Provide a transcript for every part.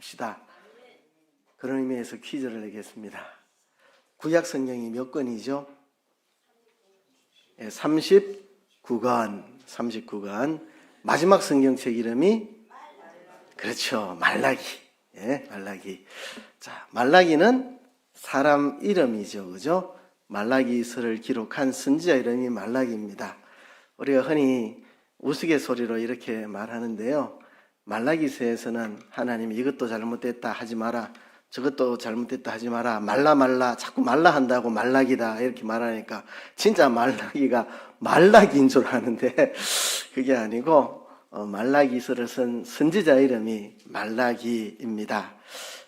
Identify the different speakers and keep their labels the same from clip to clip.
Speaker 1: 합시다. 그런 의미에서 퀴즈를 내겠습니다. 구약 성경이 몇 권이죠? 39권. 마지막 성경책 이름이? 그렇죠. 말라기. 예, 말라기. 자, 말라기는 사람 이름이죠. 그죠? 말라기서를 기록한 선지자 이름이 말라기입니다. 우리가 흔히 우스갯소리로 이렇게 말하는데요. 말라기서에서는 하나님이 이것도 잘못됐다 하지 마라, 저것도 잘못됐다 하지 마라, 말라 자꾸 말라 한다고 말라기다 이렇게 말하니까 진짜 말라기가 말라기인 줄 아는데 그게 아니고 말라기서를 쓴 선지자 이름이 말라기입니다.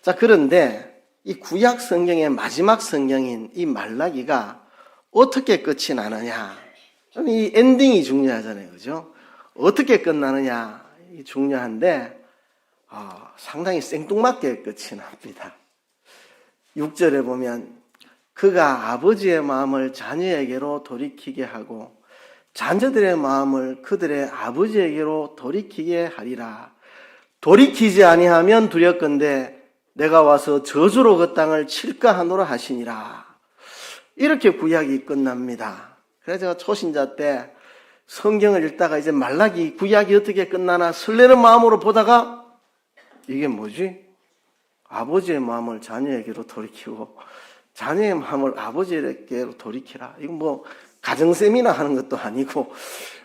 Speaker 1: 자, 그런데 이 구약 성경의 마지막 성경인 이 말라기가 어떻게 끝이 나느냐, 이 엔딩이 중요하잖아요. 그죠? 어떻게 끝나느냐 중요한데 상당히 생뚱맞게 끝이 납니다. 6절에 보면 그가 아버지의 마음을 자녀에게로 돌이키게 하고 자녀들의 마음을 그들의 아버지에게로 돌이키게 하리라. 돌이키지 아니하면 두렵건대 내가 와서 저주로 그 땅을 칠까 하노라 하시니라. 이렇게 구약이 끝납니다. 그래서 제가 초신자 때 성경을 읽다가 이제 말라기 구약이 어떻게 끝나나 설레는 마음으로 보다가 이게 뭐지? 아버지의 마음을 자녀에게로 돌이키고 자녀의 마음을 아버지에게로 돌이키라. 이건 뭐 가정세미나 하는 것도 아니고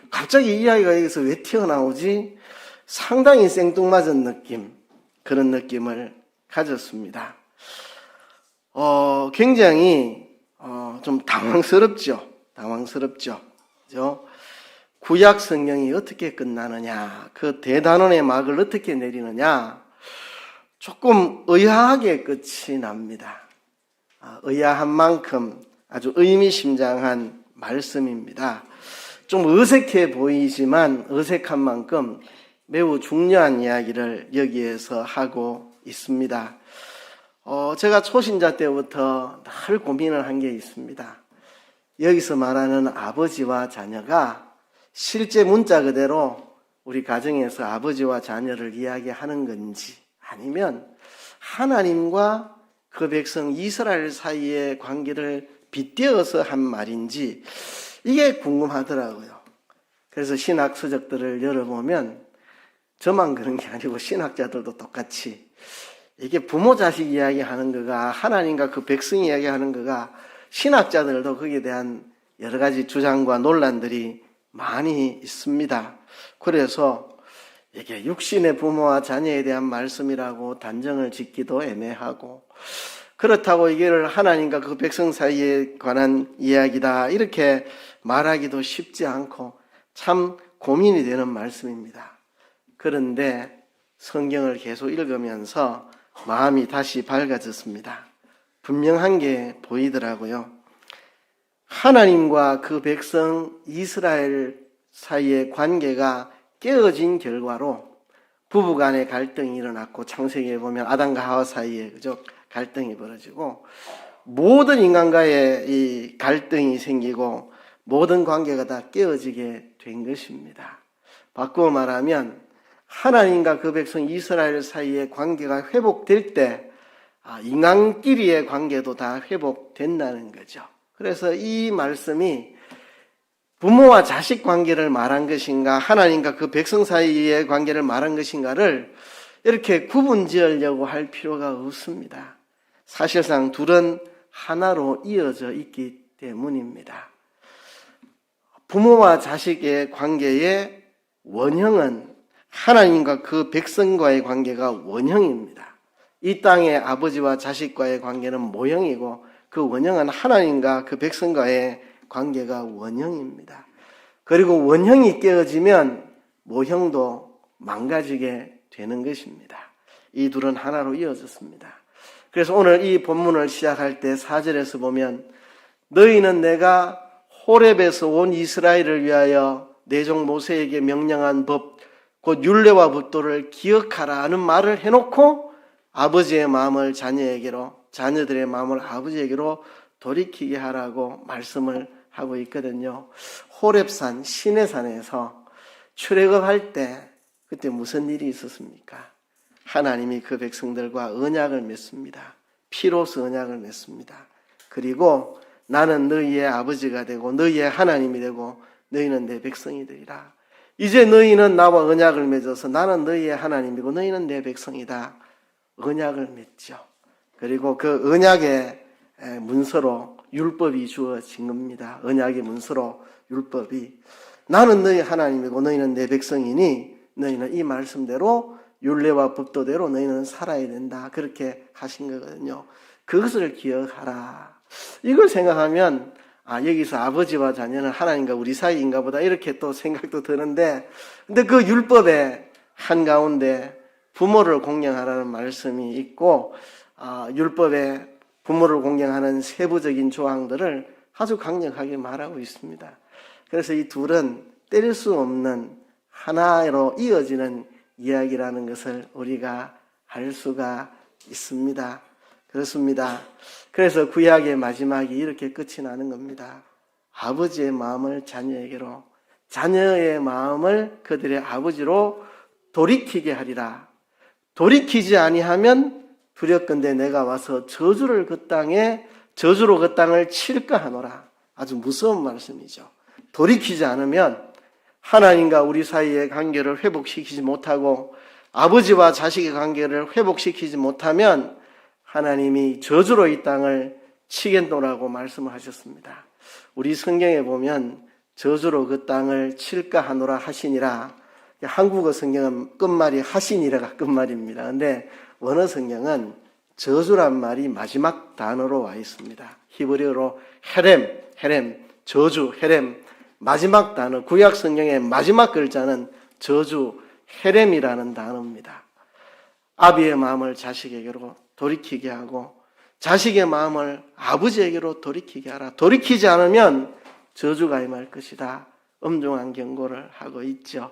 Speaker 1: 갑자기 이 이야기가 여기서 왜 튀어나오지? 상당히 생뚱맞은 느낌, 그런 느낌을 가졌습니다. 굉장히 좀 당황스럽죠. 그죠? 구약 성경이 어떻게 끝나느냐, 그 대단원의 막을 어떻게 내리느냐, 조금 의아하게 끝이 납니다. 의아한 만큼 아주 의미심장한 말씀입니다. 좀 어색해 보이지만 어색한 만큼 매우 중요한 이야기를 여기에서 하고 있습니다. 제가 초신자 때부터 늘 고민을 한 게 있습니다. 여기서 말하는 아버지와 자녀가 실제 문자 그대로 우리 가정에서 아버지와 자녀를 이야기하는 건지, 아니면 하나님과 그 백성 이스라엘 사이의 관계를 빗대어서 한 말인지 이게 궁금하더라고요. 그래서 신학 서적들을 열어보면 저만 그런 게 아니고 신학자들도 똑같이 이게 부모 자식 이야기하는 거가 하나님과 그 백성 이야기하는 거가 신학자들도 거기에 대한 여러 가지 주장과 논란들이 많이 있습니다. 그래서 이게 육신의 부모와 자녀에 대한 말씀이라고 단정을 짓기도 애매하고, 그렇다고 이걸 하나님과 그 백성 사이에 관한 이야기다 이렇게 말하기도 쉽지 않고 참 고민이 되는 말씀입니다. 그런데 성경을 계속 읽으면서 마음이 다시 밝아졌습니다. 분명한 게 보이더라고요. 하나님과 그 백성 이스라엘 사이의 관계가 깨어진 결과로 부부간의 갈등이 일어났고, 창세기에 보면 아담과 하와 사이에 그저 갈등이 벌어지고 모든 인간과의 이 갈등이 생기고 모든 관계가 다 깨어지게 된 것입니다. 바꾸어 말하면 하나님과 그 백성 이스라엘 사이의 관계가 회복될 때 인간끼리의 관계도 다 회복된다는 거죠. 그래서 이 말씀이 부모와 자식 관계를 말한 것인가, 하나님과 그 백성 사이의 관계를 말한 것인가를 이렇게 구분 지으려고 할 필요가 없습니다. 사실상 둘은 하나로 이어져 있기 때문입니다. 부모와 자식의 관계의 원형은 하나님과 그 백성과의 관계가 원형입니다. 이 땅의 아버지와 자식과의 관계는 모형이고 그 원형은 하나님과 그 백성과의 관계가 원형입니다. 그리고 원형이 깨어지면 모형도 망가지게 되는 것입니다. 이 둘은 하나로 이어졌습니다. 그래서 오늘 이 본문을 시작할 때 4절에서 보면 너희는 내가 호렙에서 온 이스라엘을 위하여 내 종 모세에게 명령한 법 곧 율례와 법도를 기억하라 하는 말을 해놓고 아버지의 마음을 자녀에게로, 자녀들의 마음을 아버지에게로 돌이키게 하라고 말씀을 하고 있거든요. 호렙산, 시내산에서 출애굽할 때 그때 무슨 일이 있었습니까? 하나님이 그 백성들과 언약을 맺습니다. 피로서 언약을 맺습니다. 그리고 나는 너희의 아버지가 되고 너희의 하나님이 되고 너희는 내 백성이 되리라. 이제 너희는 나와 언약을 맺어서 나는 너희의 하나님이고 너희는 내 백성이다. 언약을 맺죠. 그리고 그 언약의 문서로 율법이 주어진 겁니다. 언약의 문서로 율법이 나는 너희 하나님이고 너희는 내 백성이니 너희는 이 말씀대로 율례와 법도대로 너희는 살아야 된다. 그렇게 하신 거거든요. 그것을 기억하라. 이걸 생각하면 여기서 아버지와 자녀는 하나님과 우리 사이인가 보다 이렇게 또 생각도 드는데 근데 그 율법의 한가운데 부모를 공경하라는 말씀이 있고 율법에 부모를 공경하는 세부적인 조항들을 아주 강력하게 말하고 있습니다. 그래서 이 둘은 뗄 수 없는 하나로 이어지는 이야기라는 것을 우리가 알 수가 있습니다. 그렇습니다. 그래서 구약의 마지막이 이렇게 끝이 나는 겁니다. 아버지의 마음을 자녀에게로, 자녀의 마음을 그들의 아버지로 돌이키게 하리라. 돌이키지 아니하면 두렵건대 내가 와서 저주로 그 땅을 칠까 하노라. 아주 무서운 말씀이죠. 돌이키지 않으면 하나님과 우리 사이의 관계를 회복시키지 못하고 아버지와 자식의 관계를 회복시키지 못하면 하나님이 저주로 이 땅을 치겠노라고 말씀을 하셨습니다. 우리 성경에 보면 저주로 그 땅을 칠까 하노라 하시니라. 한국어 성경은 끝말이 하시니라가 끝말입니다. 그런데 원어 성경은 저주란 말이 마지막 단어로 와 있습니다. 히브리어로 헤렘, 저주, 헤렘. 마지막 단어, 구약 성경의 마지막 글자는 저주, 헤렘이라는 단어입니다. 아비의 마음을 자식에게로 돌이키게 하고 자식의 마음을 아버지에게로 돌이키게 하라. 돌이키지 않으면 저주가 임할 것이다. 엄중한 경고를 하고 있죠.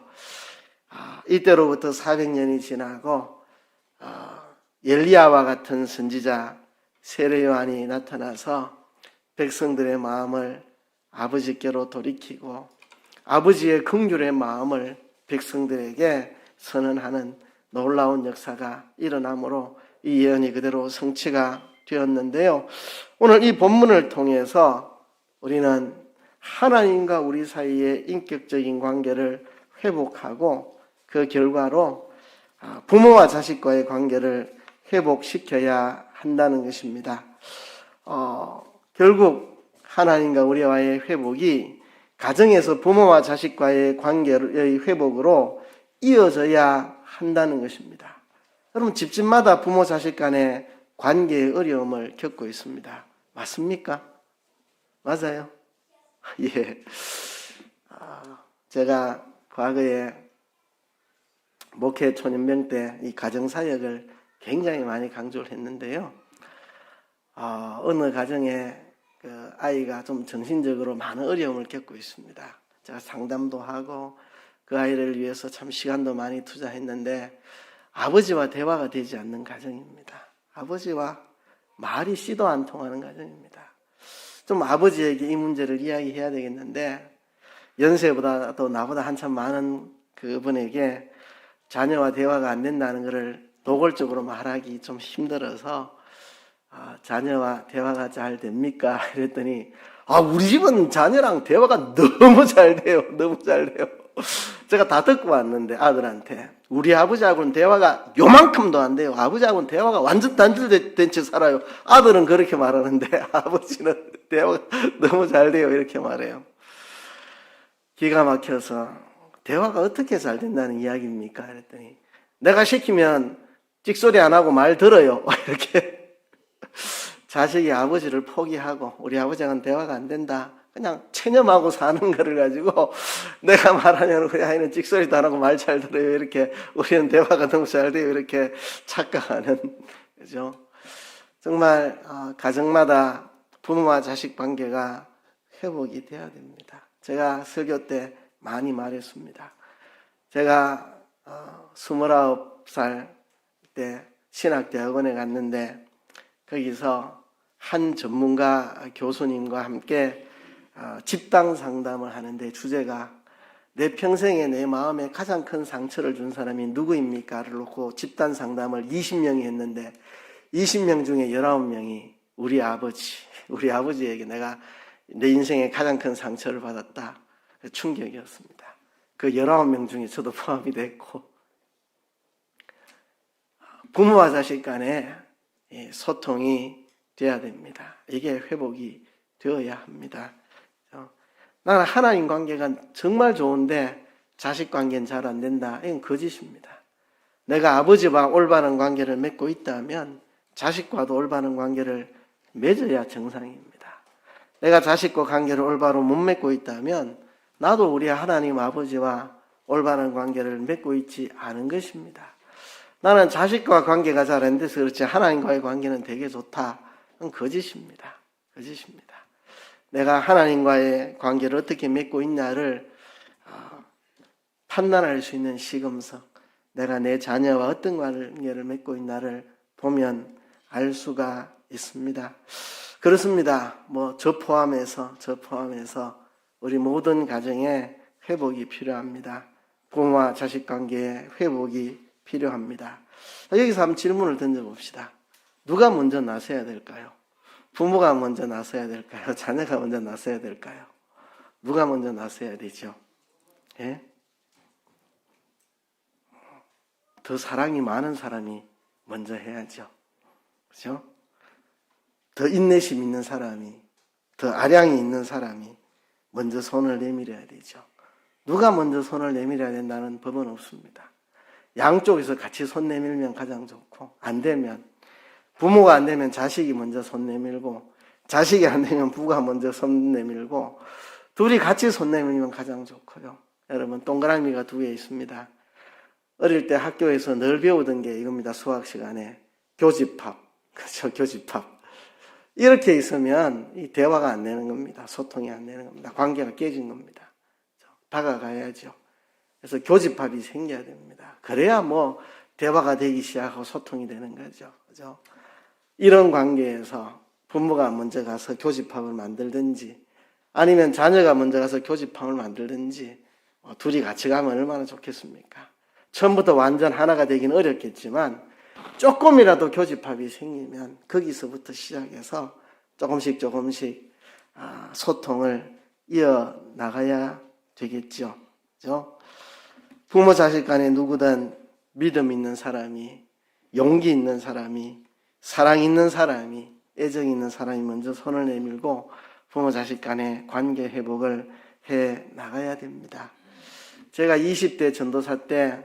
Speaker 1: 이때로부터 400년이 지나고 엘리야와 같은 선지자 세례 요한이 나타나서 백성들의 마음을 아버지께로 돌이키고 아버지의 긍휼의 마음을 백성들에게 선언하는 놀라운 역사가 일어나므로 이 예언이 그대로 성취가 되었는데요. 오늘 이 본문을 통해서 우리는 하나님과 우리 사이의 인격적인 관계를 회복하고 그 결과로 부모와 자식과의 관계를 회복시켜야 한다는 것입니다. 결국 하나님과 우리와의 회복이 가정에서 부모와 자식과의 관계의 회복으로 이어져야 한다는 것입니다. 여러분 집집마다 부모 자식 간의 관계의 어려움을 겪고 있습니다. 맞습니까? 맞아요? 예. 제가 과거에 목회 초년병 때 이 가정사역을 굉장히 많이 강조를 했는데요. 어느 가정에 그 아이가 좀 정신적으로 많은 어려움을 겪고 있습니다. 제가 상담도 하고 그 아이를 위해서 참 시간도 많이 투자했는데 아버지와 대화가 되지 않는 가정입니다. 아버지와 말이 씨도 안 통하는 가정입니다. 좀 아버지에게 이 문제를 이야기해야 되겠는데 연세보다 또 나보다 한참 많은 그분에게 자녀와 대화가 안 된다는 것을 노골적으로 말하기 좀 힘들어서 자녀와 대화가 잘 됩니까? 이랬더니 우리 집은 자녀랑 대화가 너무 잘 돼요. 너무 잘 돼요. 제가 다 듣고 왔는데 아들한테 우리 아버지하고는 대화가 요만큼도 안 돼요. 아버지하고는 대화가 완전 단절된 채 살아요. 아들은 그렇게 말하는데 아버지는 대화가 너무 잘 돼요. 이렇게 말해요. 기가 막혀서 대화가 어떻게 잘 된다는 이야기입니까? 그랬더니 내가 시키면 찍소리 안 하고 말 들어요. 이렇게 자식이 아버지를 포기하고 우리 아버지하고는 대화가 안 된다. 그냥 체념하고 사는 거를 가지고 내가 말하면 우리 아이는 찍소리도 안 하고 말 잘 들어요. 이렇게 우리는 대화가 너무 잘 돼요. 이렇게 착각하는 거죠. 정말 가정마다 부모와 자식 관계가 회복이 돼야 됩니다. 제가 설교 때 많이 말했습니다. 제가 29살 때 신학대학원에 갔는데 거기서 한 전문가 교수님과 함께 집단 상담을 하는데 주제가 내 평생에 내 마음에 가장 큰 상처를 준 사람이 누구입니까?를 놓고 집단 상담을 20명이 했는데 20명 중에 19명이 우리 아버지에게 내가 내 인생에 가장 큰 상처를 받았다. 충격이었습니다. 그 19명 중에 저도 포함이 됐고, 부모와 자식 간에 소통이 돼야 됩니다. 이게 회복이 되어야 합니다. 나는 하나님 관계가 정말 좋은데 자식 관계는 잘 안 된다. 이건 거짓입니다. 내가 아버지와 올바른 관계를 맺고 있다면 자식과도 올바른 관계를 맺어야 정상입니다. 내가 자식과 관계를 올바로 못 맺고 있다면 나도 우리 하나님 아버지와 올바른 관계를 맺고 있지 않은 것입니다. 나는 자식과 관계가 잘 안 돼서 그렇지 하나님과의 관계는 되게 좋다. 그건 거짓입니다. 거짓입니다. 내가 하나님과의 관계를 어떻게 맺고 있냐를 판단할 수 있는 시금석, 내가 내 자녀와 어떤 관계를 맺고 있나를 보면 알 수가 있습니다. 그렇습니다. 저 포함해서 우리 모든 가정에 회복이 필요합니다. 부모와 자식 관계에 회복이 필요합니다. 여기서 한번 질문을 던져봅시다. 누가 먼저 나서야 될까요? 부모가 먼저 나서야 될까요? 자녀가 먼저 나서야 될까요? 누가 먼저 나서야 되죠? 예? 더 사랑이 많은 사람이 먼저 해야죠. 그렇죠? 더 인내심 있는 사람이, 더 아량이 있는 사람이 먼저 손을 내밀어야 되죠. 누가 먼저 손을 내밀어야 된다는 법은 없습니다. 양쪽에서 같이 손 내밀면 가장 좋고, 안 되면 부모가 안 되면 자식이 먼저 손 내밀고, 자식이 안 되면 부가 먼저 손 내밀고, 둘이 같이 손 내밀면 가장 좋고요. 여러분, 동그라미가 2개 있습니다. 어릴 때 학교에서 늘 배우던 게 이겁니다. 수학 시간에 교집합, 그렇죠? 교집합. 이렇게 있으면 이 대화가 안 되는 겁니다. 소통이 안 되는 겁니다. 관계가 깨진 겁니다. 다가가야죠. 그래서 교집합이 생겨야 됩니다. 그래야 대화가 되기 시작하고 소통이 되는 거죠. 그죠? 이런 관계에서 부모가 먼저 가서 교집합을 만들든지, 아니면 자녀가 먼저 가서 교집합을 만들든지, 둘이 같이 가면 얼마나 좋겠습니까? 처음부터 완전 하나가 되기는 어렵겠지만 조금이라도 교집합이 생기면 거기서부터 시작해서 조금씩 소통을 이어나가야 되겠죠. 그죠? 부모 자식 간에 누구든 믿음 있는 사람이, 용기 있는 사람이, 사랑 있는 사람이, 애정 있는 사람이 먼저 손을 내밀고 부모 자식 간의 관계 회복을 해 나가야 됩니다. 제가 20대 전도사 때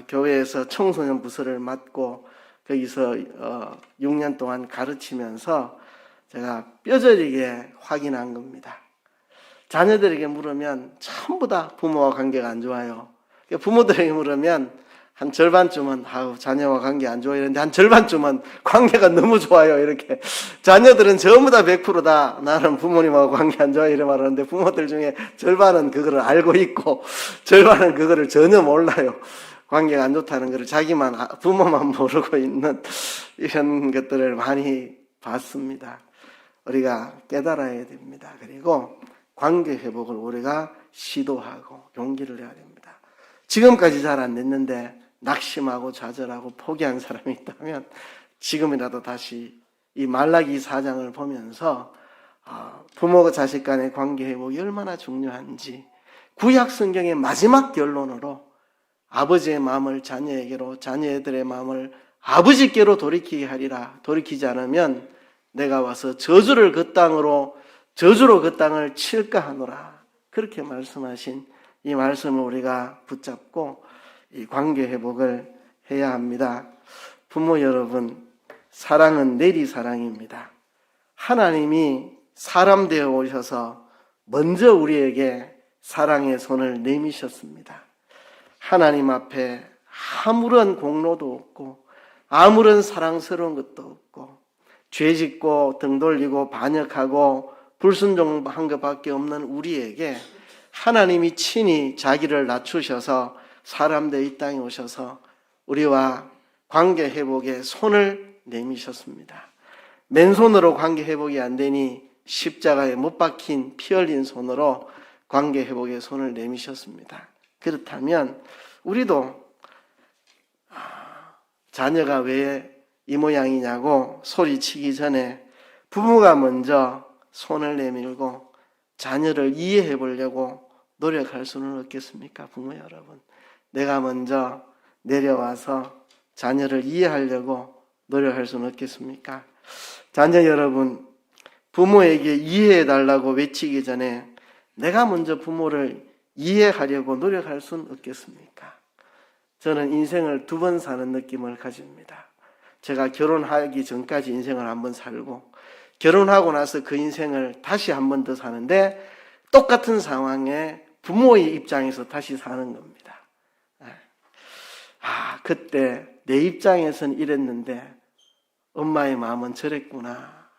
Speaker 1: 교회에서 청소년 부서를 맡고 거기서 6년 동안 가르치면서 제가 뼈저리게 확인한 겁니다. 자녀들에게 물으면 전부 다 부모와 관계가 안 좋아요. 부모들에게 물으면 한 절반쯤은 자녀와 관계 안 좋아요. 이런데 한 절반쯤은 관계가 너무 좋아요. 이렇게. 자녀들은 전부 다 100%다 나는 부모님하고 관계 안 좋아요. 이렇게 말하는데 부모들 중에 절반은 그거를 알고 있고 절반은 그거를 전혀 몰라요. 관계가 안 좋다는 것을 부모만 모르고 있는 이런 것들을 많이 봤습니다. 우리가 깨달아야 됩니다. 그리고 관계 회복을 우리가 시도하고 용기를 내야 됩니다. 지금까지 잘 안 됐는데 낙심하고 좌절하고 포기한 사람이 있다면 지금이라도 다시 이 말라기 4장을 보면서 부모와 자식 간의 관계 회복이 얼마나 중요한지, 구약 성경의 마지막 결론으로 아버지의 마음을 자녀에게로, 자녀들의 마음을 아버지께로 돌이키게 하리라. 돌이키지 않으면 내가 와서 저주로 그 땅을 칠까 하노라. 그렇게 말씀하신 이 말씀을 우리가 붙잡고 이 관계 회복을 해야 합니다. 부모 여러분, 사랑은 내리사랑입니다. 하나님이 사람 되어 오셔서 먼저 우리에게 사랑의 손을 내미셨습니다. 하나님 앞에 아무런 공로도 없고 아무런 사랑스러운 것도 없고 죄짓고 등 돌리고 반역하고 불순종한 것밖에 없는 우리에게 하나님이 친히 자기를 낮추셔서 사람 되어 이 땅에 오셔서 우리와 관계 회복에 손을 내미셨습니다. 맨손으로 관계 회복이 안 되니 십자가에 못 박힌 피 흘린 손으로 관계 회복에 손을 내미셨습니다. 그렇다면 우리도 자녀가 왜 이 모양이냐고 소리치기 전에 부모가 먼저 손을 내밀고 자녀를 이해해 보려고 노력할 수는 없겠습니까? 부모 여러분, 내가 먼저 내려와서 자녀를 이해하려고 노력할 수는 없겠습니까? 자녀 여러분, 부모에게 이해해 달라고 외치기 전에 내가 먼저 부모를 이해하려고 노력할 수는 없겠습니까? 저는 인생을 2번 사는 느낌을 가집니다. 제가 결혼하기 전까지 인생을 한번 살고 결혼하고 나서 그 인생을 다시 한 번 더 사는데 똑같은 상황에 부모의 입장에서 다시 사는 겁니다. 그때 내 입장에서는 이랬는데 엄마의 마음은 저랬구나.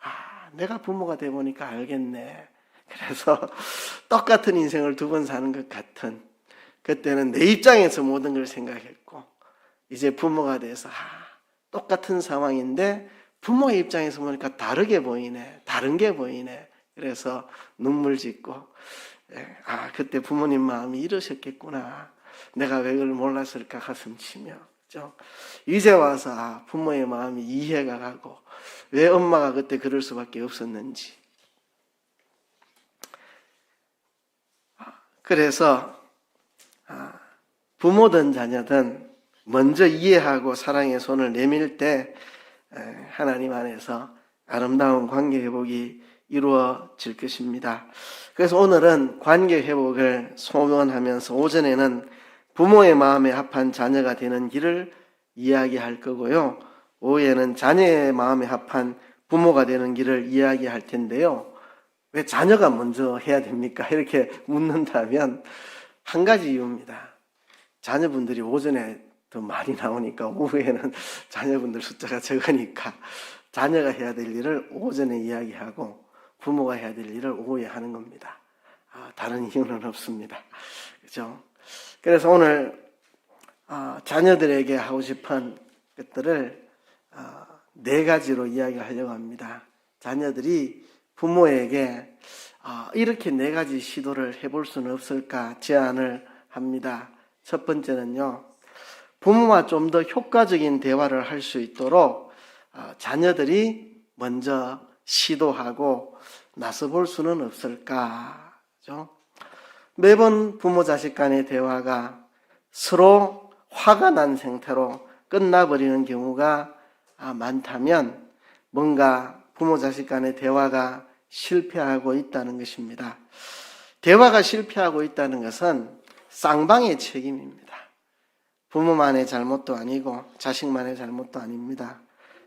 Speaker 1: 내가 부모가 돼 보니까 알겠네. 그래서 똑같은 인생을 2번 사는 것 같은, 그때는 내 입장에서 모든 걸 생각했고 이제 부모가 돼서 똑같은 상황인데 부모의 입장에서 보니까 다르게 보이네, 다른 게 보이네. 그래서 눈물 짓고 그때 부모님 마음이 이러셨겠구나. 내가 왜 그걸 몰랐을까 가슴 치며. 그렇죠? 이제 와서 부모의 마음이 이해가 가고 왜 엄마가 그때 그럴 수밖에 없었는지. 그래서 부모든 자녀든 먼저 이해하고 사랑의 손을 내밀 때 하나님 안에서 아름다운 관계 회복이 이루어질 것입니다. 그래서 오늘은 관계 회복을 소원하면서 오전에는 부모의 마음에 합한 자녀가 되는 길을 이야기할 거고요. 오후에는 자녀의 마음에 합한 부모가 되는 길을 이야기할 텐데요. 왜 자녀가 먼저 해야 됩니까? 이렇게 묻는다면 한 가지 이유입니다. 자녀분들이 오전에 더 많이 나오니까 오후에는 자녀분들 숫자가 적으니까 자녀가 해야 될 일을 오전에 이야기하고 부모가 해야 될 일을 오후에 하는 겁니다. 다른 이유는 없습니다. 그렇죠? 그래서 오늘 자녀들에게 하고 싶은 것들을 4가지로 이야기하려고 합니다. 자녀들이 부모에게 이렇게 4가지 시도를 해볼 수는 없을까 제안을 합니다. 첫 번째는요, 부모와 좀 더 효과적인 대화를 할 수 있도록 자녀들이 먼저 시도하고 나서볼 수는 없을까? 그렇죠? 매번 부모 자식 간의 대화가 서로 화가 난 상태로 끝나버리는 경우가 많다면 뭔가 부모 자식 간의 대화가 실패하고 있다는 것입니다. 대화가 실패하고 있다는 것은 쌍방의 책임입니다. 부모만의 잘못도 아니고 자식만의 잘못도 아닙니다.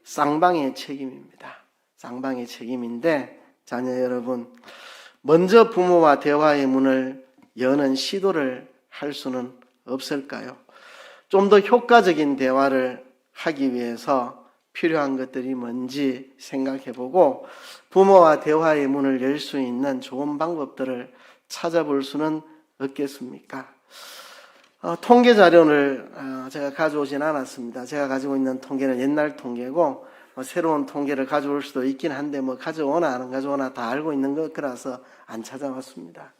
Speaker 1: 쌍방의 책임입니다. 쌍방의 책임인데 자녀 여러분, 먼저 부모와 대화의 문을 여는 시도를 할 수는 없을까요? 좀 더 효과적인 대화를 하기 위해서 필요한 것들이 뭔지 생각해보고 부모와 대화의 문을 열 수 있는 좋은 방법들을 찾아볼 수는 없겠습니까? 통계 자료를 제가 가져오진 않았습니다. 제가 가지고 있는 통계는 옛날 통계고 새로운 통계를 가져올 수도 있긴 한데 가져오나 안 가져오나 다 알고 있는 것 거라서 안 찾아왔습니다.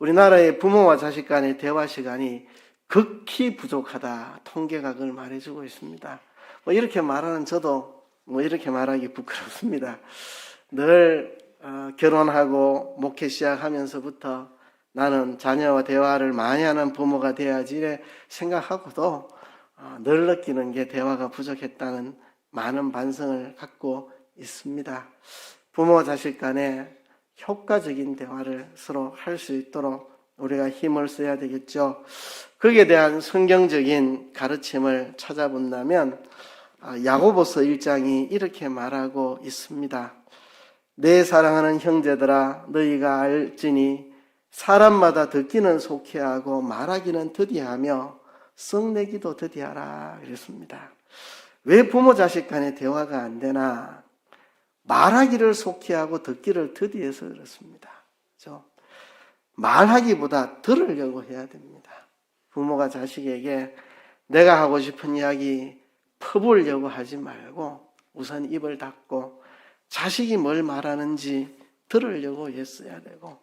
Speaker 1: 우리나라의 부모와 자식 간의 대화 시간이 극히 부족하다. 통계가 그걸 말해주고 있습니다. 이렇게 말하는 저도 이렇게 말하기 부끄럽습니다. 늘 결혼하고 목회 시작하면서부터 나는 자녀와 대화를 많이 하는 부모가 돼야지 생각하고도 늘 느끼는 게 대화가 부족했다는 많은 반성을 갖고 있습니다. 부모와 자식 간에 효과적인 대화를 서로 할 수 있도록 우리가 힘을 써야 되겠죠. 거기에 대한 성경적인 가르침을 찾아본다면 야고보서 1장이 이렇게 말하고 있습니다. 내 사랑하는 형제들아, 너희가 알지니 사람마다 듣기는 속히하고 말하기는 더디하며 썩내기도 더디하라 그랬습니다. 왜 부모 자식 간의 대화가 안 되나? 말하기를 속히하고 듣기를 더디해서 그렇습니다. 그렇죠? 말하기보다 들으려고 해야 됩니다. 부모가 자식에게 내가 하고 싶은 이야기 퍼부으려고 하지 말고 우선 입을 닫고 자식이 뭘 말하는지 들으려고 애써야 되고,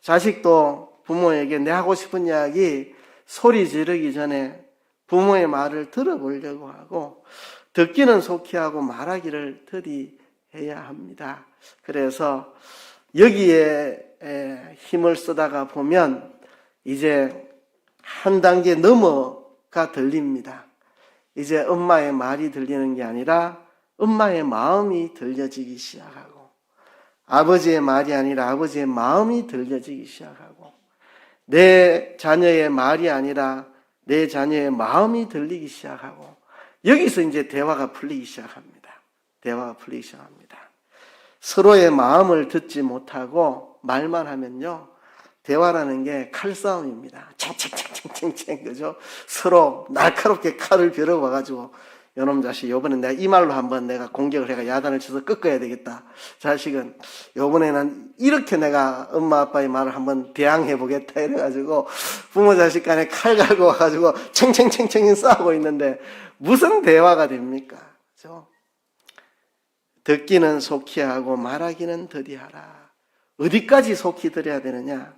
Speaker 1: 자식도 부모에게 내 하고 싶은 이야기 소리 지르기 전에 부모의 말을 들어보려고 하고 듣기는 속히 하고 말하기를 더디해야 합니다. 그래서 여기에 힘을 쓰다가 보면 이제 한 단계 넘어가 들립니다. 이제 엄마의 말이 들리는 게 아니라 엄마의 마음이 들려지기 시작하고 아버지의 말이 아니라 아버지의 마음이 들려지기 시작하고 내 자녀의 말이 아니라 내 자녀의 마음이 들리기 시작하고 여기서 이제 대화가 풀리기 시작합니다. 대화가 풀리기 시작합니다. 서로의 마음을 듣지 못하고 말만 하면요. 대화라는 게 칼싸움입니다. 챙챙챙챙챙챙 그죠? 서로 날카롭게 칼을 벼러봐가지고 요놈 자식 요번에 내가 이 말로 한번 내가 공격을 해가 야단을 쳐서 꺾어야 되겠다. 자식은 요번에는 이렇게 내가 엄마 아빠의 말을 한번 대항해 보겠다 이래가지고 부모 자식 간에 칼 갈고 와가지고 챙챙챙챙 싸우고 있는데 무슨 대화가 됩니까? 그죠? 듣기는 속히 하고 말하기는 더디하라. 어디까지 속히 들어야 되느냐?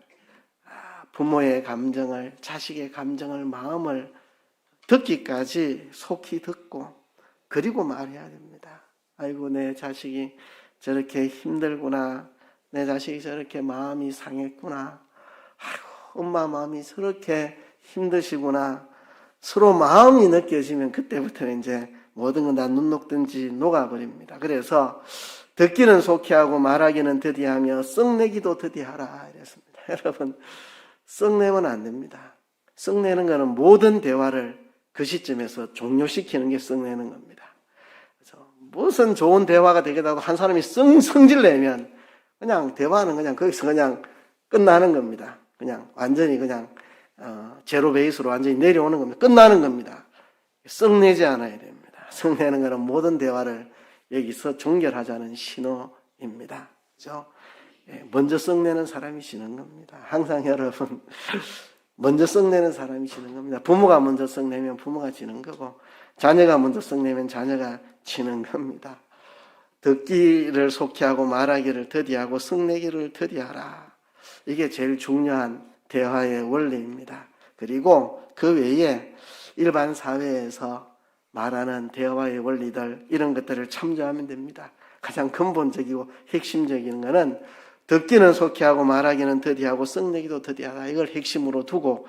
Speaker 1: 부모의 감정을, 자식의 감정을, 마음을 듣기까지 속히 듣고 그리고 말해야 됩니다. 아이고 내 자식이 저렇게 힘들구나. 내 자식이 저렇게 마음이 상했구나. 아이고 엄마 마음이 저렇게 힘드시구나. 서로 마음이 느껴지면 그때부터는 이제 모든 건 다 눈 녹든지 녹아버립니다. 그래서 듣기는 속히 하고 말하기는 더디하며 썩내기도 더디하라 이랬습니다. 여러분 썩내면 안 됩니다. 썩내는 것은 모든 대화를 그 시점에서 종료시키는 게 썩내는 겁니다. 그래서 무슨 좋은 대화가 되겠다고 한 사람이 성질 내면 그냥 대화는 그냥 거기서 그냥 끝나는 겁니다. 그냥 완전히 그냥 제로 베이스로 완전히 내려오는 겁니다. 끝나는 겁니다. 썩내지 않아야 됩니다. 썩내는 것은 모든 대화를 여기서 종결하자는 신호입니다. 그죠? 먼저 썩내는 사람이 지는 겁니다. 항상 여러분 먼저 썩내는 사람이 지는 겁니다. 부모가 먼저 썩내면 부모가 지는 거고 자녀가 먼저 썩내면 자녀가 지는 겁니다. 듣기를 속히 하고 말하기를 더디하고 썩내기를 더디하라. 이게 제일 중요한 대화의 원리입니다. 그리고 그 외에 일반 사회에서 말하는 대화의 원리들 이런 것들을 참조하면 됩니다. 가장 근본적이고 핵심적인 것은 듣기는 속히 하고 말하기는 더디하고 썩내기도 더디하다. 이걸 핵심으로 두고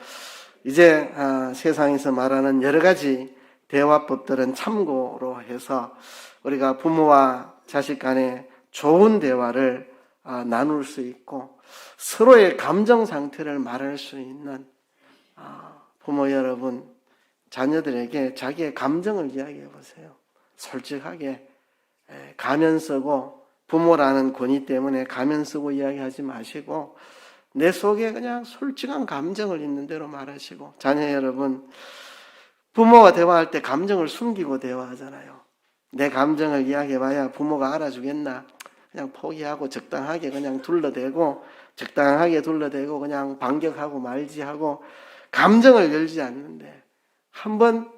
Speaker 1: 이제 세상에서 말하는 여러 가지 대화법들은 참고로 해서 우리가 부모와 자식 간에 좋은 대화를 나눌 수 있고 서로의 감정 상태를 말할 수 있는 부모 여러분 자녀들에게 자기의 감정을 이야기해 보세요. 솔직하게 가면 쓰고 부모라는 권위 때문에 가면 쓰고 이야기하지 마시고 내 속에 그냥 솔직한 감정을 있는 대로 말하시고 자녀 여러분 부모와 대화할 때 감정을 숨기고 대화하잖아요. 내 감정을 이야기해봐야 부모가 알아주겠나. 그냥 포기하고 적당하게 그냥 둘러대고 적당하게 둘러대고 그냥 반격하고 말지하고 감정을 열지 않는데 한번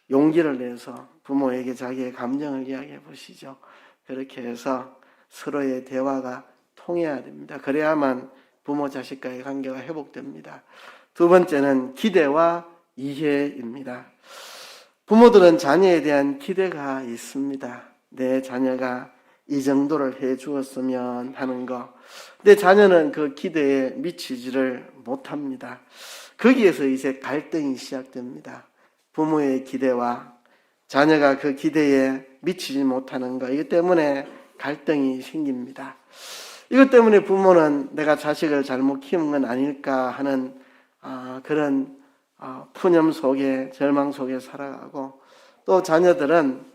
Speaker 1: 용기를 내서 부모에게 자기의 감정을 이야기해 보시죠. 그렇게 해서 서로의 대화가 통해야 됩니다. 그래야만 부모 자식과의 관계가 회복됩니다. 두 번째는 기대와 이해입니다. 부모들은 자녀에 대한 기대가 있습니다. 내 자녀가 이 정도를 해 주었으면 하는 거. 근데 자녀는 그 기대에 미치지를 못합니다. 거기에서 이제 갈등이 시작됩니다. 부모의 기대와 자녀가 그 기대에 미치지 못하는 거. 이것 때문에 갈등이 생깁니다. 이것 때문에 부모는 내가 자식을 잘못 키운 건 아닐까 하는 그런 푸념 속에 절망 속에 살아가고 또 자녀들은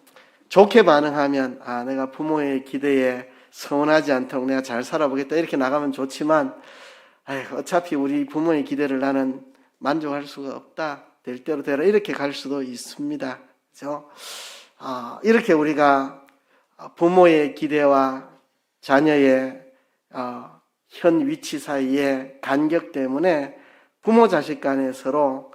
Speaker 1: 좋게 반응하면 내가 부모의 기대에 서운하지 않도록 내가 잘 살아보겠다 이렇게 나가면 좋지만 어차피 우리 부모의 기대를 나는 만족할 수가 없다. 될 대로 되라 이렇게 갈 수도 있습니다. 그렇죠? 이렇게 우리가 부모의 기대와 자녀의 현 위치 사이의 간격 때문에 부모 자식 간에 서로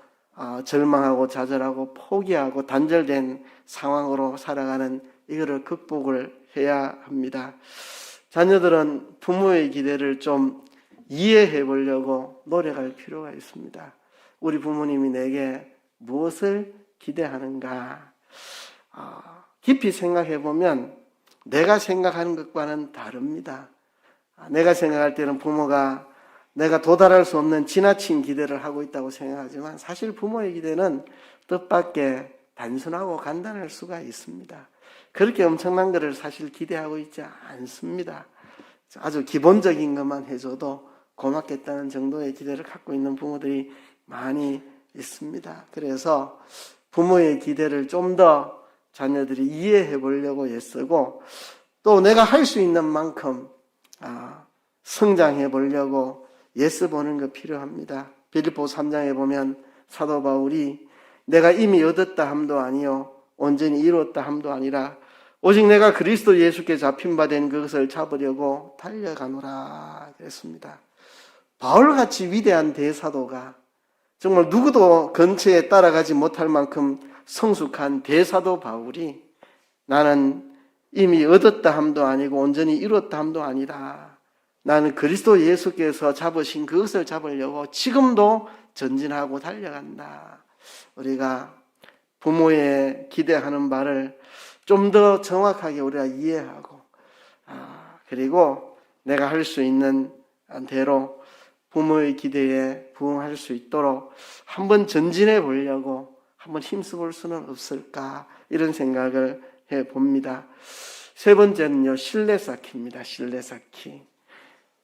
Speaker 1: 절망하고 좌절하고 포기하고 단절된 상황으로 살아가는 이거를 극복을 해야 합니다. 자녀들은 부모의 기대를 좀 이해해 보려고 노력할 필요가 있습니다. 우리 부모님이 내게 무엇을 기대하는가? 깊이 생각해 보면 내가 생각하는 것과는 다릅니다. 내가 생각할 때는 부모가 내가 도달할 수 없는 지나친 기대를 하고 있다고 생각하지만 사실 부모의 기대는 뜻밖의 단순하고 간단할 수가 있습니다. 그렇게 엄청난 것을 사실 기대하고 있지 않습니다. 아주 기본적인 것만 해줘도 고맙겠다는 정도의 기대를 갖고 있는 부모들이 많이 있습니다. 그래서 부모의 기대를 좀 더 자녀들이 이해해 보려고 애쓰고 또 내가 할 수 있는 만큼 성장해 보려고 애써보는 거 필요합니다. 빌립보 3장에 보면 사도 바울이 내가 이미 얻었다 함도 아니요 온전히 이루었다 함도 아니라 오직 내가 그리스도 예수께 잡힌 바 된 그것을 잡으려고 달려가노라 그랬습니다. 바울같이 위대한 대사도가 정말 누구도 근처에 따라가지 못할 만큼 성숙한 대사도 바울이 나는 이미 얻었다 함도 아니고 온전히 이뤘다 함도 아니다. 나는 그리스도 예수께서 잡으신 그것을 잡으려고 지금도 전진하고 달려간다. 우리가 부모의 기대하는 바를 좀 더 정확하게 우리가 이해하고 그리고 내가 할 수 있는 대로 부모의 기대에 부응할 수 있도록 한번 전진해 보려고 한번 힘써 볼 수는 없을까 이런 생각을 해봅니다. 세 번째는요, 신뢰 쌓기입니다. 신뢰 쌓기.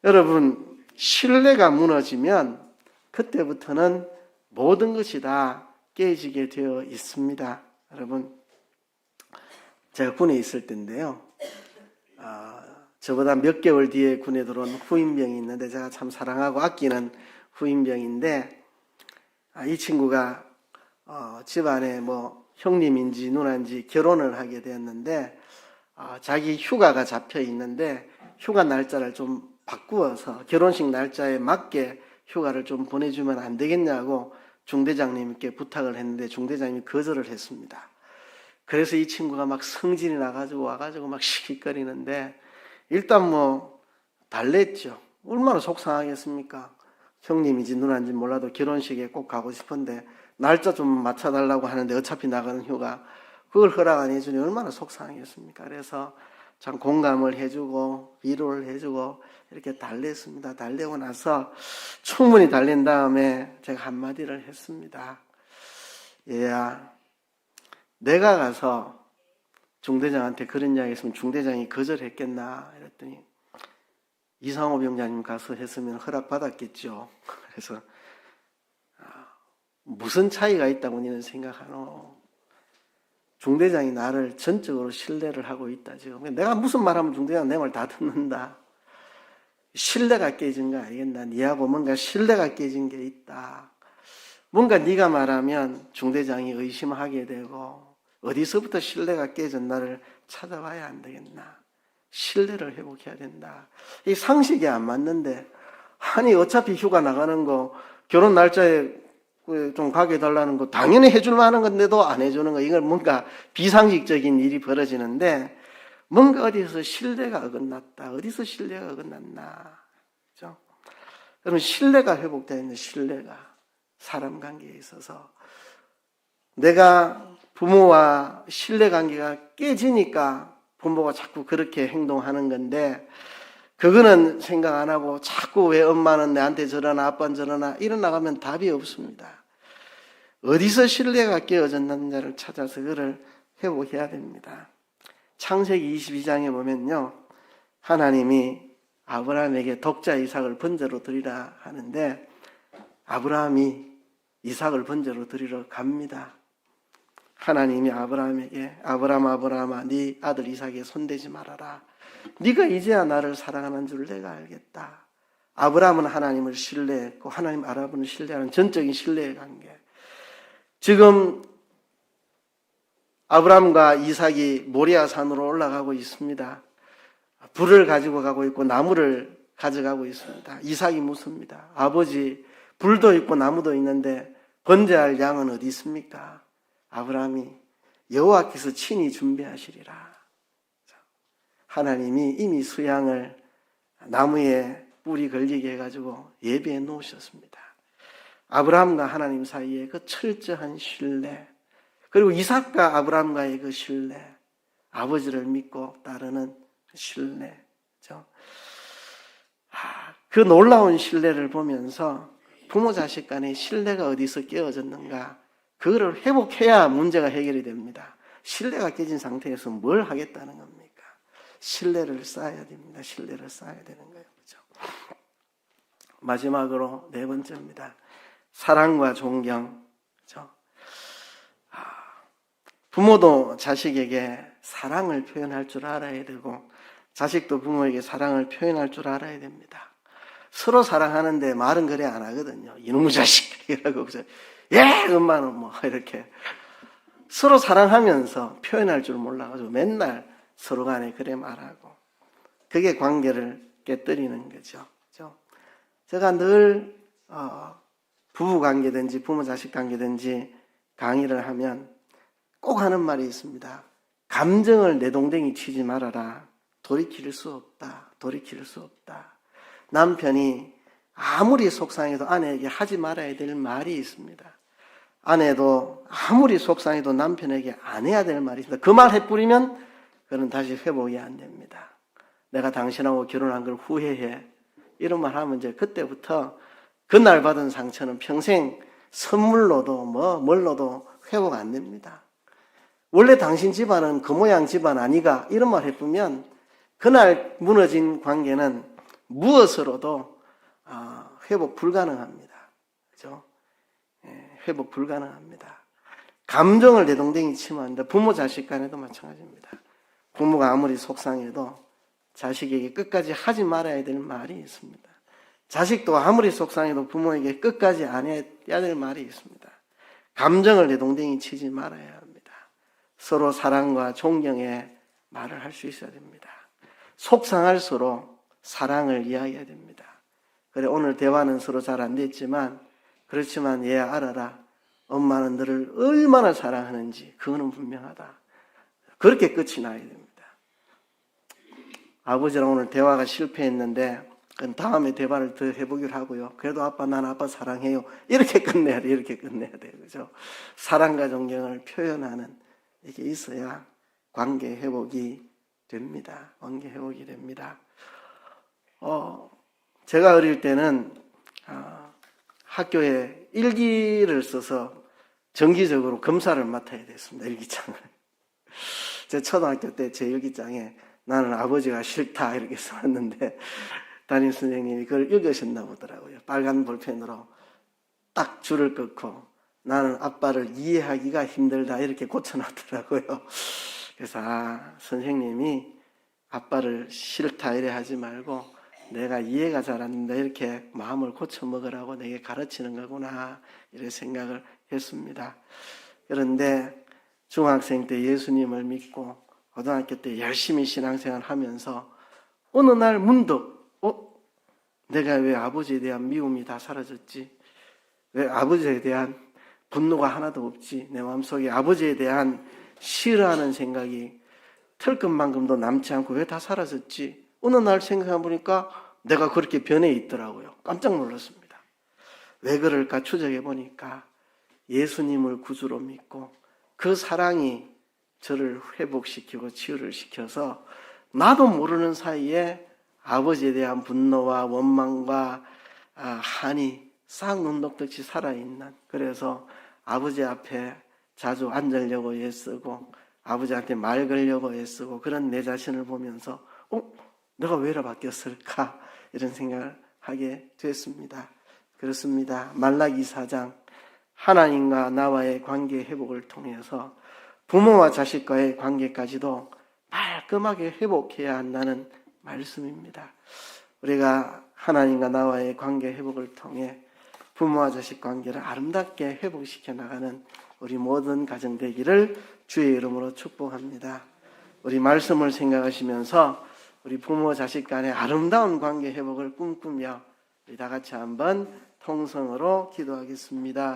Speaker 1: 여러분, 신뢰가 무너지면 그때부터는 모든 것이 다 깨지게 되어 있습니다. 여러분, 제가 군에 있을 때인데요. 저보다 몇 개월 뒤에 군에 들어온 후임병이 있는데 제가 참 사랑하고 아끼는 후임병인데 이 친구가 집안에 형님인지 누나인지 결혼을 하게 되었는데 자기 휴가가 잡혀 있는데 휴가 날짜를 좀 바꾸어서 결혼식 날짜에 맞게 휴가를 좀 보내주면 안 되겠냐고 중대장님께 부탁을 했는데 중대장님이 거절을 했습니다. 그래서 이 친구가 막 성질이 나가지고 와가지고 막 시키거리는데 일단 달랬죠. 얼마나 속상하겠습니까? 형님인지 누나인지 몰라도 결혼식에 꼭 가고 싶은데 날짜 좀 맞춰달라고 하는데 어차피 나가는 휴가 그걸 허락 안 해주니 얼마나 속상하겠습니까? 그래서 참 공감을 해주고 위로를 해주고 이렇게 달랬습니다. 달래고 나서 충분히 달랜 다음에 제가 한마디를 했습니다. 얘야, 내가 가서 중대장한테 그런 이야기 했으면 중대장이 거절했겠나 이랬더니 이상호 병장님 가서 했으면 허락받았겠죠. 그래서 무슨 차이가 있다고 너는 생각하노? 중대장이 나를 전적으로 신뢰를 하고 있다 지금. 내가 무슨 말하면 중대장 내 말 다 듣는다. 신뢰가 깨진 거 알겠나? 니하고 뭔가 신뢰가 깨진 게 있다. 뭔가 네가 말하면 중대장이 의심하게 되고 어디서부터 신뢰가 깨졌나를 찾아봐야 안 되겠나? 신뢰를 회복해야 된다. 이 상식이 안 맞는데 아니 어차피 휴가 나가는 거 결혼 날짜에 좀 가게 해달라는 거 당연히 해줄 만한 건데도 안 해주는 거 이건 뭔가 비상식적인 일이 벌어지는데 뭔가 어디서 신뢰가 어긋났다. 어디서 신뢰가 어긋났나. 그죠? 여러분 신뢰가 회복되어 있는 신뢰가 사람 관계에 있어서 내가 부모와 신뢰관계가 깨지니까 부모가 자꾸 그렇게 행동하는 건데 그거는 생각 안 하고 자꾸 왜 엄마는 내한테 저러나 아빠는 저러나 이러나가면 답이 없습니다. 어디서 신뢰가 깨어졌는지를 찾아서 그걸 회복해야 됩니다. 창세기 22장에 보면요. 하나님이 아브라함에게 독자 이삭을 번제로 드리라 하는데 아브라함이 이삭을 번제로 드리러 갑니다. 하나님이 아브라함에게 아브라함아 네 아들 이삭에 손대지 말아라. 네가 이제야 나를 사랑하는 줄 내가 알겠다. 아브라함은 하나님을 신뢰했고 하나님 아브라함을 신뢰하는 전적인 신뢰의 관계. 지금 아브라함과 이삭이 모리아 산으로 올라가고 있습니다. 불을 가지고 가고 있고 나무를 가져가고 있습니다. 이삭이 묻습니다. 아버지, 불도 있고 나무도 있는데 번제할 양은 어디 있습니까? 아브라함이 여호와께서 친히 준비하시리라. 하나님이 이미 수양을 나무에 뿔이 걸리게 해가지고 예배해 놓으셨습니다. 아브라함과 하나님 사이에 그 철저한 신뢰, 그리고 이삭과 아브라함과의 그 신뢰, 아버지를 믿고 따르는 신뢰죠. 그 놀라운 신뢰를 보면서 부모 자식 간의 신뢰가 어디서 깨어졌는가, 그거를 회복해야 문제가 해결이 됩니다. 신뢰가 깨진 상태에서 뭘 하겠다는 겁니까? 신뢰를 쌓아야 됩니다. 신뢰를 쌓아야 되는 거예요. 그렇죠? 마지막으로 네 번째입니다. 사랑과 존경. 그렇죠? 부모도 자식에게 사랑을 표현할 줄 알아야 되고, 자식도 부모에게 사랑을 표현할 줄 알아야 됩니다. 서로 사랑하는데 말은 그래 안 하거든요. 이놈의 자식 이라고 예, 엄마는 뭐 이렇게 서로 사랑하면서 표현할 줄 몰라가지고 맨날 서로 간에 그래 말하고, 그게 관계를 깨뜨리는 거죠. 그렇죠? 제가 늘 부부 관계든지 부모 자식 관계든지 강의를 하면 꼭 하는 말이 있습니다. 감정을 내동댕이 치지 말아라. 돌이킬 수 없다. 돌이킬 수 없다. 남편이 아무리 속상해도 아내에게 하지 말아야 될 말이 있습니다. 아내도 아무리 속상해도 남편에게 안 해야 될 말이 있습니다. 그 말 해뿌리면 그는 다시 회복이 안 됩니다. 내가 당신하고 결혼한 걸 후회해. 이런 말 하면 이제 그때부터 그날 받은 상처는 평생 선물로도 뭘로도 회복 안 됩니다. 원래 당신 집안은 그 모양 집안 아니가, 이런 말 해보면 그날 무너진 관계는 무엇으로도 회복 불가능합니다. 그죠? 회복 불가능합니다. 감정을 내동댕이 치면 안 된다. 부모 자식 간에도 마찬가지입니다. 부모가 아무리 속상해도 자식에게 끝까지 하지 말아야 될 말이 있습니다. 자식도 아무리 속상해도 부모에게 끝까지 안 해야 될 말이 있습니다. 감정을 내동댕이 치지 말아야 합니다. 서로 사랑과 존경의 말을 할 수 있어야 됩니다. 속상할수록 사랑을 이야기해야 됩니다. 그래, 오늘 대화는 서로 잘 안 됐지만, 그렇지만 얘야 알아라. 엄마는 너를 얼마나 사랑하는지 그거는 분명하다. 그렇게 끝이 나야 됩니다. 아버지랑 오늘 대화가 실패했는데 그건 다음에 대화를 더 해보기로 하고요. 그래도 아빠, 난 아빠 사랑해요. 이렇게 끝내야 돼. 이렇게 끝내야 돼요. 그죠? 사랑과 존경을 표현하는 이게 있어야 관계 회복이 됩니다. 관계 회복이 됩니다. 제가 어릴 때는 학교에 일기를 써서 정기적으로 검사를 맡아야 됐습니다. 일기장을. 제 초등학교 때 제 일기장에 나는 아버지가 싫다 이렇게 써놨는데 담임 선생님이 그걸 읽으셨나 보더라고요. 빨간 볼펜으로 딱 줄을 긋고 나는 아빠를 이해하기가 힘들다 이렇게 고쳐놨더라고요. 그래서 선생님이 아빠를 싫다 이래 하지 말고 내가 이해가 잘 안 된다 이렇게 마음을 고쳐 먹으라고 내게 가르치는 거구나 이렇게 생각을 했습니다. 그런데 중학생 때 예수님을 믿고 고등학교 때 열심히 신앙생활 하면서 어느 날 문득 내가 왜 아버지에 대한 미움이 다 사라졌지? 왜 아버지에 대한 분노가 하나도 없지? 내 마음속에 아버지에 대한 싫어하는 생각이 털끝만큼도 남지 않고 왜 다 사라졌지? 어느 날 생각해 보니까 내가 그렇게 변해 있더라고요. 깜짝 놀랐습니다. 왜 그럴까 추적해 보니까 예수님을 구주로 믿고 그 사랑이 저를 회복시키고 치유를 시켜서 나도 모르는 사이에 아버지에 대한 분노와 원망과 한이 싹 눈독듯이 살아있는, 그래서 아버지 앞에 자주 앉으려고 애쓰고 아버지한테 말 걸려고 애쓰고 그런 내 자신을 보면서 내가 왜 이래 바뀌었을까 이런 생각을 하게 됐습니다. 그렇습니다. 말라기 4장 하나님과 나와의 관계 회복을 통해서 부모와 자식과의 관계까지도 깔끔하게 회복해야 한다는 말씀입니다. 우리가 하나님과 나와의 관계 회복을 통해 부모와 자식 관계를 아름답게 회복시켜 나가는 우리 모든 가정 되기를 주의 이름으로 축복합니다. 우리 말씀을 생각하시면서 우리 부모 자식 간의 아름다운 관계 회복을 꿈꾸며 우리 다 같이 한번 통성으로 기도하겠습니다.